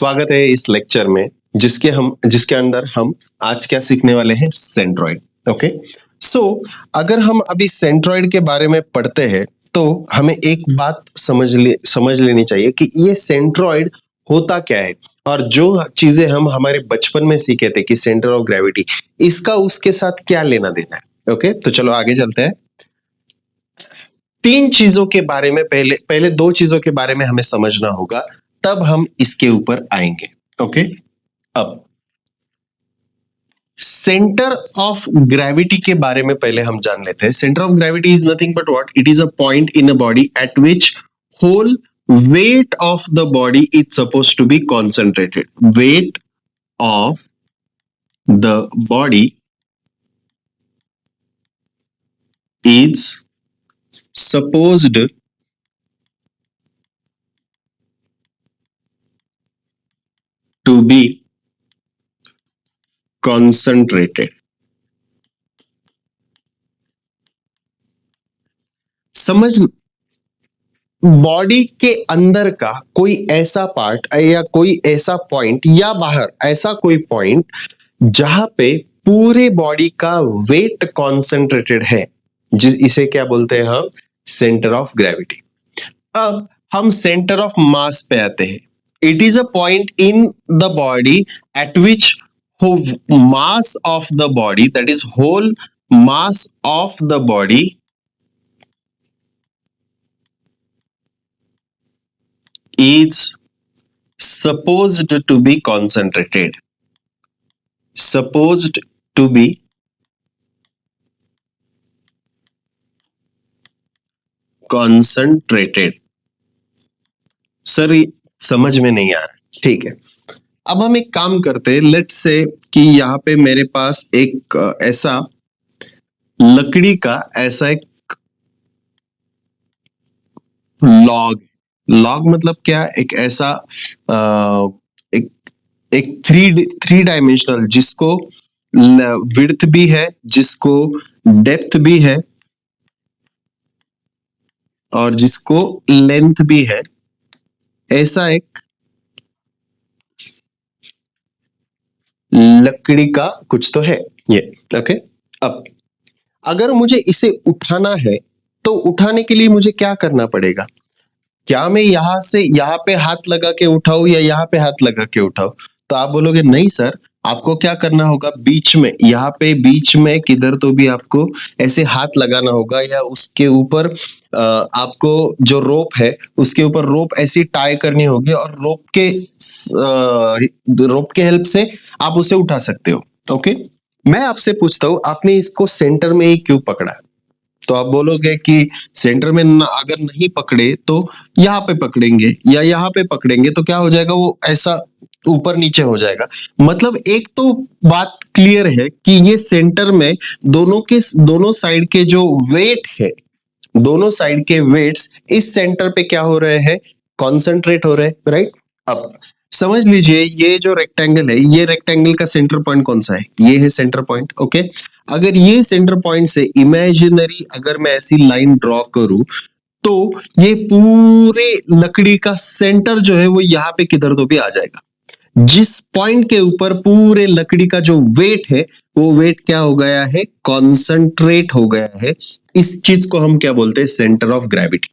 स्वागत है इस लेक्चर में जिसके अंदर हम आज क्या सीखने वाले हैं, सेंट्रॉइड। ओके, सो अगर हम अभी सेंट्रॉइड के बारे में पढ़ते हैं तो हमें एक बात समझ लेनी चाहिए कि ये सेंट्रॉइड होता क्या है, और जो चीजें हम हमारे बचपन में सीखे थे कि सेंटर ऑफ ग्रेविटी, इसका उसके साथ क्या लेना देना है। ओके, तो चलो आगे चलते हैं। तीन चीजों के बारे में पहले दो चीजों के बारे में हमें समझना होगा, तब हम इसके ऊपर आएंगे। ओके, अब सेंटर ऑफ ग्रेविटी के बारे में पहले हम जान लेते हैं। Centre of gravity is nothing but what, it is a point in a body at which whole weight of the body is supposed to be concentrated. Weight of the body is supposed to be concentrated. समझ, body के अंदर का कोई ऐसा part या कोई ऐसा point या बाहर ऐसा कोई पॉइंट जहां पे पूरे बॉडी का वेट कॉन्सेंट्रेटेड है, इसे क्या बोलते हैं हम, सेंटर ऑफ ग्रेविटी। अब हम सेंटर ऑफ मास पे आते हैं। It is a point in the body at which mass of the body, that is whole mass of the body is supposed to be concentrated. Supposed to be concentrated. Sir समझ में नहीं आ रहा, ठीक है। अब हम एक काम करते हैं, लेट्स से कि यहाँ पे मेरे पास एक ऐसा लकड़ी का ऐसा एक लॉग मतलब क्या, एक ऐसा एक थ्री डायमेंशनल, जिसको विड्थ भी है, जिसको डेप्थ भी है और जिसको लेंथ भी है, ऐसा एक लकड़ी का कुछ तो है ये। ओके, अब अगर मुझे इसे उठाना है तो उठाने के लिए मुझे क्या करना पड़ेगा? क्या मैं यहां से यहां पे हाथ लगा के उठाऊं या यहां पे हाथ लगा के उठाऊं? तो आप बोलोगे नहीं सर, आपको क्या करना होगा, बीच में, यहाँ पे बीच में किधर तो भी आपको ऐसे हाथ लगाना होगा, या उसके ऊपर आपको जो रोप है उसके ऊपर रोप ऐसी टाई करनी होगी, और रोप के हेल्प से आप उसे उठा सकते हो। ओके, मैं आपसे पूछता हूं, आपने इसको सेंटर में ही क्यों पकड़ा? तो आप बोलोगे कि सेंटर में अगर नहीं पकड़े तो यहाँ पे पकड़ेंगे या यहाँ पे पकड़ेंगे तो क्या हो जाएगा, वो ऐसा ऊपर नीचे हो जाएगा। मतलब एक तो बात क्लियर है कि ये सेंटर में दोनों साइड के जो वेट है, दोनों साइड के वेट्स इस सेंटर पे क्या हो रहे हैं, कॉन्सेंट्रेट हो रहे हैं, राइट। अब समझ लीजिए, ये जो रेक्टेंगल है, ये रेक्टेंगल का सेंटर पॉइंट कौन सा है, ये है सेंटर पॉइंट। ओके, अगर ये सेंटर पॉइंट से इमेजिनरी अगर मैं ऐसी लाइन ड्रॉ करूं तो ये पूरे लकड़ी का सेंटर जो है वो यहाँ पे किधर तो भी आ जाएगा। जिस पॉइंट के ऊपर पूरे लकड़ी का जो वेट है, वो वेट क्या हो गया है, कॉन्सेंट्रेट हो गया है। इस चीज को हम क्या बोलते हैं, सेंटर ऑफ ग्रेविटी।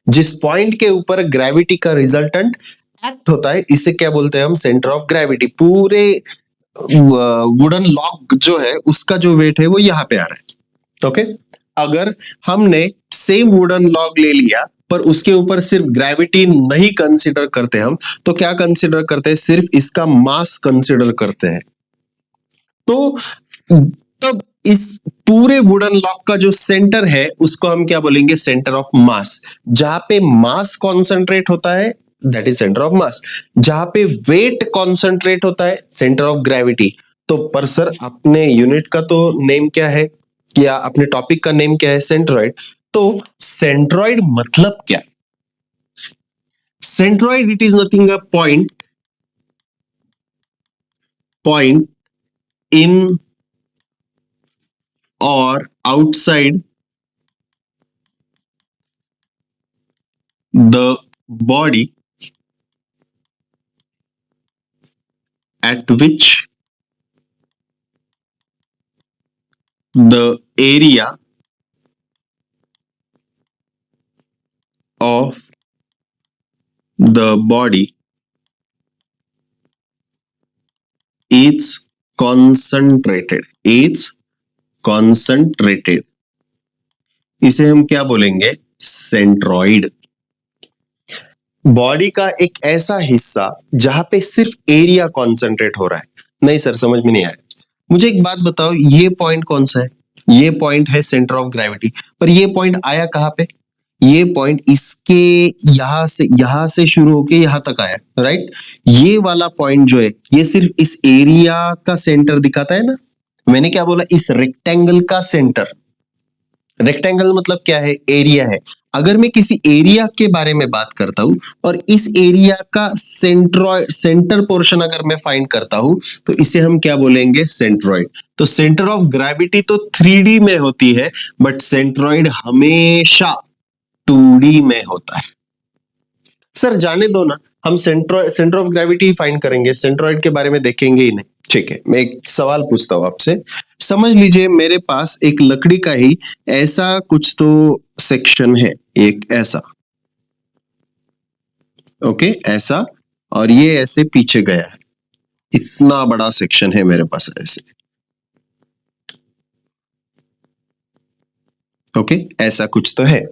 जिस पॉइंट के ऊपर ग्रेविटी का रिजल्टेंट एक्ट होता है, इसे क्या बोलते हैं हम, सेंटर ऑफ ग्रेविटी। पूरे वुडन लॉग जो है उसका जो वेट है वो यहाँ पे आ रहा है। ओके, अगर हमने सेम वुडन लॉग ले लिया पर उसके ऊपर सिर्फ ग्रेविटी नहीं कंसीडर करते हम, तो क्या कंसीडर करते हैं, सिर्फ इसका मास कंसीडर करते हैं। तो तब इस पूरे वुडन लॉग का जो सेंटर है उसको हम क्या बोलेंगे, सेंटर ऑफ मास। जहां पे मास कॉन्सेंट्रेट होता है that is centre of mass, जहां पे वेट कॉन्सेंट्रेट होता है सेंटर ऑफ ग्रेविटी। तो पर सर अपने यूनिट का तो नेम क्या है, या अपने टॉपिक का नेम क्या है, सेंट्रॉइड। तो सेंट्रॉइड मतलब क्या? Centroid it is nothing a point in or outside the body at which the area of the body is concentrated. इसे हम क्या बोलेंगे? सेंट्रॉइड। बॉडी का एक ऐसा हिस्सा जहां पे सिर्फ एरिया कॉन्सेंट्रेट हो रहा है। नहीं सर, समझ में नहीं आया। मुझे एक बात बताओ, ये पॉइंट कौन सा है? ये पॉइंट है सेंटर ऑफ ग्रेविटी, पर ये पॉइंट आया कहां पे? ये पॉइंट इसके यहां से शुरू होके यहां तक आया, राइट? ये वाला पॉइंट जो है, ये सिर्फ इस एरिया का सेंटर दिखाता है ना। मैंने क्या बोला? इस रेक्टेंगल का सेंटर। रेक्टेंगल मतलब क्या है? एरिया है। अगर मैं किसी एरिया के बारे में बात करता हूं और इस एरिया का सेंटर पोर्शन अगर मैं फाइंड करता हूं, तो इसे हम क्या बोलेंगे? सेंट्रॉइड। तो सेंटर ऑफ ग्रेविटी तो 3D में होती है, बट सेंट्रॉइड हमेशा 2D में होता है। सर जाने दो ना, हम सेंटर ऑफ ग्रेविटी फाइंड करेंगे, सेंट्रॉइड के बारे में देखेंगे ही नहीं। ठीक है, मैं एक सवाल पूछता हूं आपसे। समझ लीजिए मेरे पास एक लकड़ी का ही ऐसा कुछ तो सेक्शन है, एक ऐसा, ओके, ऐसा, और ये ऐसे पीछे गया है। इतना बड़ा सेक्शन है मेरे पास ऐसे, ओके, ऐसा कुछ तो है।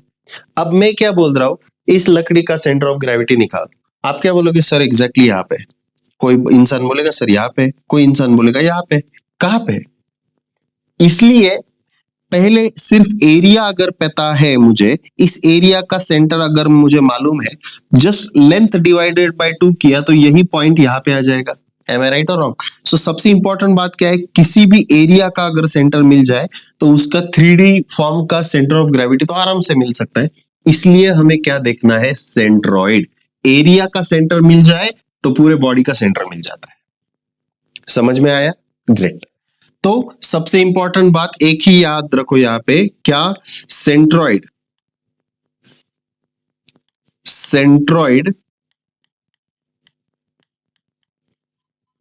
अब मैं क्या बोल रहा हूं, इस लकड़ी का सेंटर ऑफ ग्रेविटी निकाल। आप क्या बोलोगे? सर एग्जैक्टली यहाँ पे। कोई इंसान बोलेगा सर यहाँ पे, कोई इंसान बोलेगा यहाँ पे। कहां पे? इसलिए पहले सिर्फ एरिया अगर पता है मुझे, इस एरिया का सेंटर अगर मुझे मालूम है, जस्ट लेंथ डिवाइडेड बाय 2 किया तो यही पॉइंट यहाँ पे आ जाएगा। Am I right or wrong? सो सबसे इंपॉर्टेंट बात क्या है, किसी भी एरिया का अगर सेंटर मिल जाए तो उसका 3D फॉर्म का सेंटर ऑफ ग्रेविटी तो आराम से मिल सकता है। इसलिए हमें क्या देखना है? सेंट्रॉइड। एरिया का सेंटर मिल जाए तो पूरे बॉडी का सेंटर मिल जाता है। समझ में आया? ग्रेट। तो सबसे इंपॉर्टेंट बात एक ही याद रखो यहां पे, क्या? सेंट्रॉइड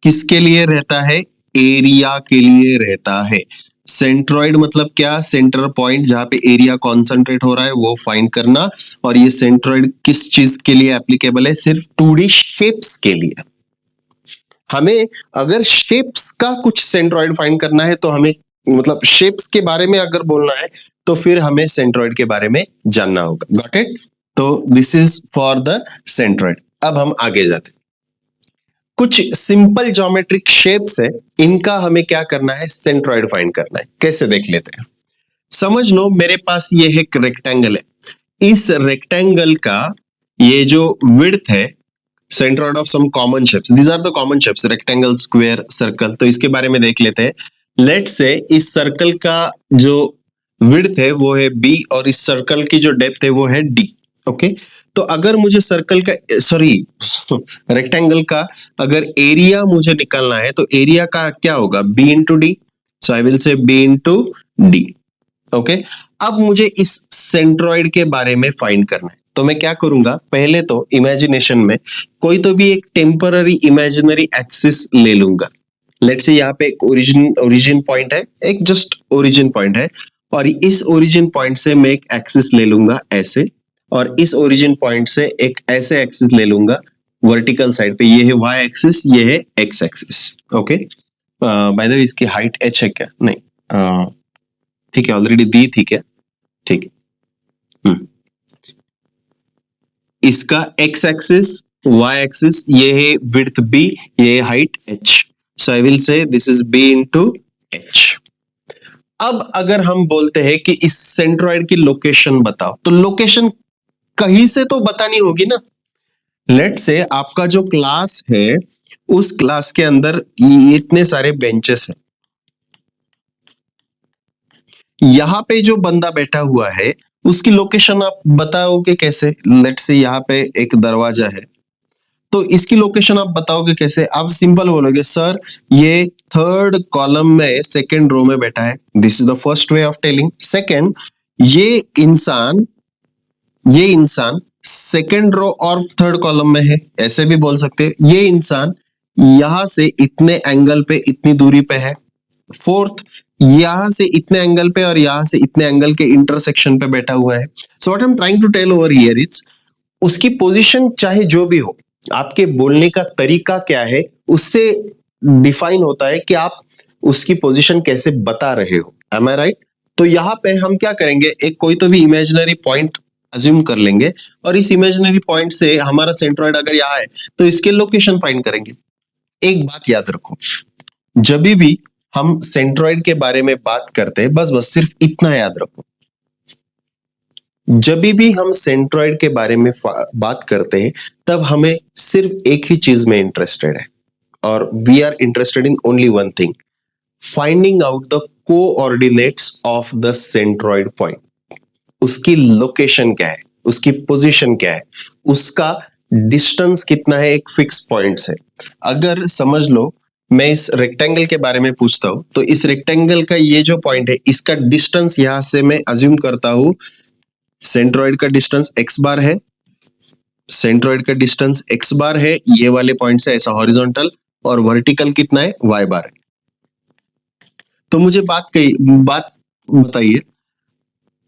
किसके लिए रहता है? एरिया के लिए रहता है। सेंट्रॉइड मतलब क्या? सेंटर पॉइंट जहां पे एरिया कॉन्सेंट्रेट हो रहा है वो फाइंड करना। और ये सेंट्रॉइड किस चीज के लिए एप्लीकेबल है? सिर्फ 2D शेप्स के लिए। हमें अगर शेप्स का कुछ सेंट्रॉइड फाइंड करना है तो हमें, मतलब शेप्स के बारे में अगर बोलना है तो फिर हमें सेंट्रॉइड के बारे में जानना होगा। Got it? तो this is for the centroid. अब हम आगे जाते हैं। कुछ सिंपल ज्योमेट्रिक शेप्स है, इनका हमें क्या करना है? सेंट्रॉइड फाइंड करना है। कैसे देख लेते हैं। समझ लो मेरे पास ये एक रेक्टेंगल है। इस रेक्टेंगल का ये जो विड्थ है, centroid of some common shapes, these are the common shapes, rectangle, square, circle. तो इसके बारे में देख लेते हैं। लेट से इस सर्कल का जो विड्थ है वो है b और इस सर्कल की जो डेप्थ है वो है d। ओके, तो अगर मुझे सर्कल का, सॉरी, रेक्टेंगल का अगर एरिया मुझे निकालना है तो एरिया का क्या होगा? b into D. So I will से b इंटू डी। ओके, अब मुझे इस सेंट्रॉइड के बारे में फाइंड करना है, तो मैं क्या करूंगा? पहले तो इमेजिनेशन में कोई तो भी एक टेम्पररी इमेजिनरी एक्सिस ले लूंगा। लेट्स से यहाँ पे एक ओरिजिन पॉइंट है, एक जस्ट ओरिजिन पॉइंट है, और इस ओरिजिन पॉइंट से मैं एक एक्सिस ले लूंगा ऐसे, और इस ओरिजिन पॉइंट से एक ऐसे एक्सिस ले लूंगा वर्टिकल साइड पे। ये है y एक्सिस, ये है x axis. Okay, by the way इसकी हाइट h है क्या? नहीं, ठीक है, ऑलरेडी दी थी क्या? ठीक है। इसका x एक्सिस, y एक्सिस, ये है विड्थ b, ये है height h। So I will say this is b into h। अब अगर हम बोलते हैं कि इस सेंट्रॉइड की लोकेशन बताओ, तो लोकेशन कहीं से तो बतानी होगी ना। लेट से आपका जो क्लास है, उस क्लास के अंदर इतने सारे बेंचेस हैं। यहां पे जो बंदा बैठा हुआ है उसकी लोकेशन आप बताओगे कैसे? लेट से यहाँ पे एक दरवाजा है, तो इसकी लोकेशन आप बताओगे कैसे? आप सिंपल बोलोगे, सर ये 3rd कॉलम में 2nd रो में बैठा है। This is the first way of telling. Second, ये इंसान 2nd रो और 3rd कॉलम में है, ऐसे भी बोल सकते हैं। ये इंसान यहां से इतने एंगल पे इतनी दूरी पे है। फोर्थ, यहां से इतने एंगल पे और यहां से इतने एंगल के इंटरसेक्शन पे बैठा हुआ है। So what I am trying to tell over here is, उसकी पोजीशन चाहे जो भी हो, आपके बोलने का तरीका क्या है उससे डिफाइन होता है कि आप उसकी पोजीशन कैसे बता रहे हो। एम आई राइट? तो यहां पे हम क्या करेंगे, एक कोई तो भी इमेजिनरी पॉइंट अज्यूम कर लेंगे और इस इमेजिनरी पॉइंट से हमारा सेंट्रॉइड अगर यहाँ है तो इसके लोकेशन फाइंड करेंगे। एक बात याद रखो, जब भी हम सेंट्रॉइड के बारे में बात करते हैं, बस सिर्फ इतना याद रखो, जब भी हम सेंट्रॉइड के बारे में बात करते हैं तब हमें सिर्फ एक ही चीज में इंटरेस्टेड है, और we are interested in only one thing, finding out the coordinates of the centroid point. उसकी लोकेशन क्या है, उसकी पोजीशन क्या है, उसका डिस्टेंस कितना है एक फिक्स पॉइंट से। अगर समझ लो मैं इस रेक्टेंगल के बारे में पूछता हूं तो इस रेक्टेंगल का ये जो पॉइंट है इसका डिस्टेंस यहां से मैं अज्यूम करता हूं सेंट्रॉइड का डिस्टेंस x बार है, सेंट्रॉइड का डिस्टेंस x बार है, ये वाले पॉइंट से ऐसा हॉरिजॉन्टल, और वर्टिकल कितना है y बार है। तो मुझे बात बताइए,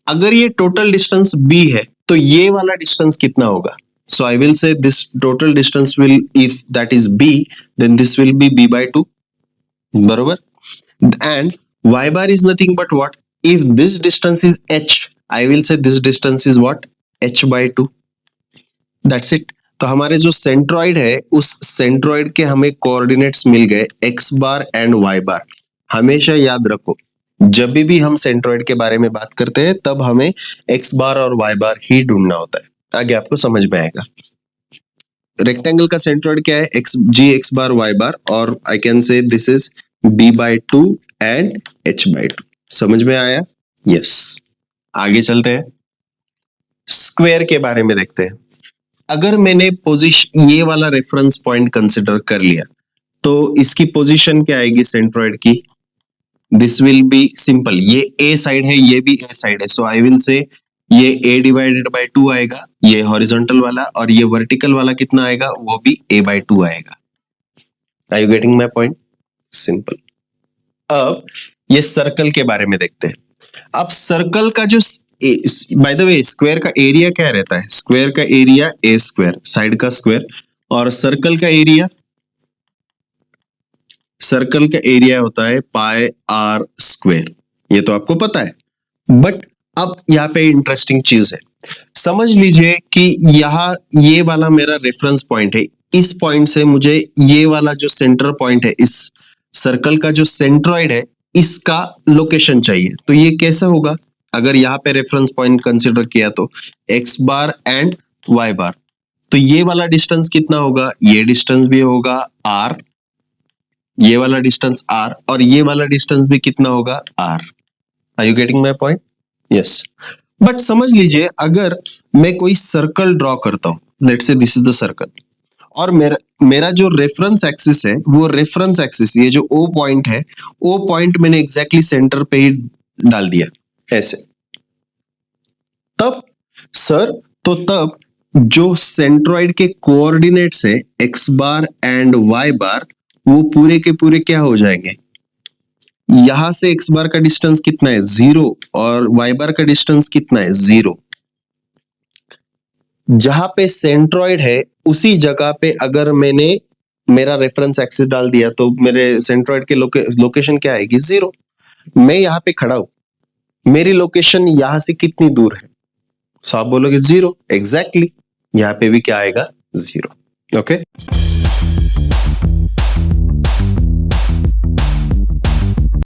अगर ये टोटल डिस्टेंस b है तो ये वाला डिस्टेंस कितना होगा? So I will say this total distance will, if that is b, then this will be b by 2, बरोबर? And y bar is nothing but what? If this distance is h, I will say this distance is what? h by 2. That's it. तो हमारे जो centroid है उस centroid के हमें coordinates मिल गए x bar and y बार। हमेशा याद रखो, जब भी हम सेंट्रॉइड के बारे में बात करते हैं तब हमें x बार और y बार ही ढूंढना होता है। आगे आपको समझ में आएगा। रेक्टेंगल का सेंट्रॉइड क्या है? x बार y बार, और I can say this is b by 2 and h by 2। समझ में आया? यस। आगे चलते हैं, स्क्वायर के बारे में देखते हैं। अगर मैंने पोजीशन ये वाला रेफरेंस पॉइंट कंसिडर कर लिया तो इसकी पोजीशन क्या आएगी सेंट्रॉइड की? दिस विल बी सिंपल, ये a साइड है, ये भी a साइड है, सो आई विल से ये a डिवाइडेड बाय 2 आएगा, ये हॉरिजॉन्टल वाला, और ये वर्टिकल वाला कितना आएगा? वो भी a by 2 आएगा। Are you getting my point? Simple. अब ये सर्कल के बारे में देखते हैं। अब सर्कल का जो, बाय द वे, स्क्वायर का एरिया क्या रहता है? स्क्वायर का एरिया ए स्क्वायर, साइड का स्क्वायर, और सर्कल का एरिया, सर्कल का एरिया होता है पाई आर स्क्वायर। ये तो आपको पता है, बट अब यहाँ पे इंटरेस्टिंग चीज है, समझ लीजिए कि यहाँ ये वाला मेरा रेफरेंस पॉइंट है, इस पॉइंट से मुझे ये वाला जो सेंटर पॉइंट है, इस सर्कल का जो सेंट्रॉइड है, इसका लोकेशन चाहिए। तो ये कैसा होगा? अगर यहाँ पे रेफरेंस पॉइंट कंसिडर किया तो x बार एंड y बार, तो ये वाला डिस्टेंस कितना होगा? ये डिस्टेंस भी होगा r, ये वाला डिस्टेंस r, और ये वाला डिस्टेंस भी कितना होगा? r। Are you getting my point? Yes. But समझ लीजिए अगर मैं कोई सर्कल ड्रॉ करता हूं, let's say this is the circle, और मेरा जो रेफरेंस एक्सिस है, वो रेफरेंस एक्सिस, ये जो O पॉइंट है, O पॉइंट मैंने एग्जैक्टली सेंटर पे ही डाल दिया ऐसे। तब सर, तो तब जो सेंट्रॉइड के कोऑर्डिनेट्स है x बार एंड y बार, वो पूरे के पूरे क्या हो जाएंगे? यहां से x बार का डिस्टेंस कितना है? 0, और y बार का डिस्टेंस कितना है? 0। जहां पे सेंट्रॉइड है उसी जगह पे अगर मैंने मेरा रेफरेंस एक्सिस डाल दिया तो मेरे सेंट्रॉइड के लोकेशन क्या आएगी? 0। मैं यहाँ पे खड़ा हूं, मेरी लोकेशन यहां से कितनी दूर है? सो आप बोलोगे 0। एग्जैक्टली, यहाँ पे भी क्या आएगा? 0। ओके।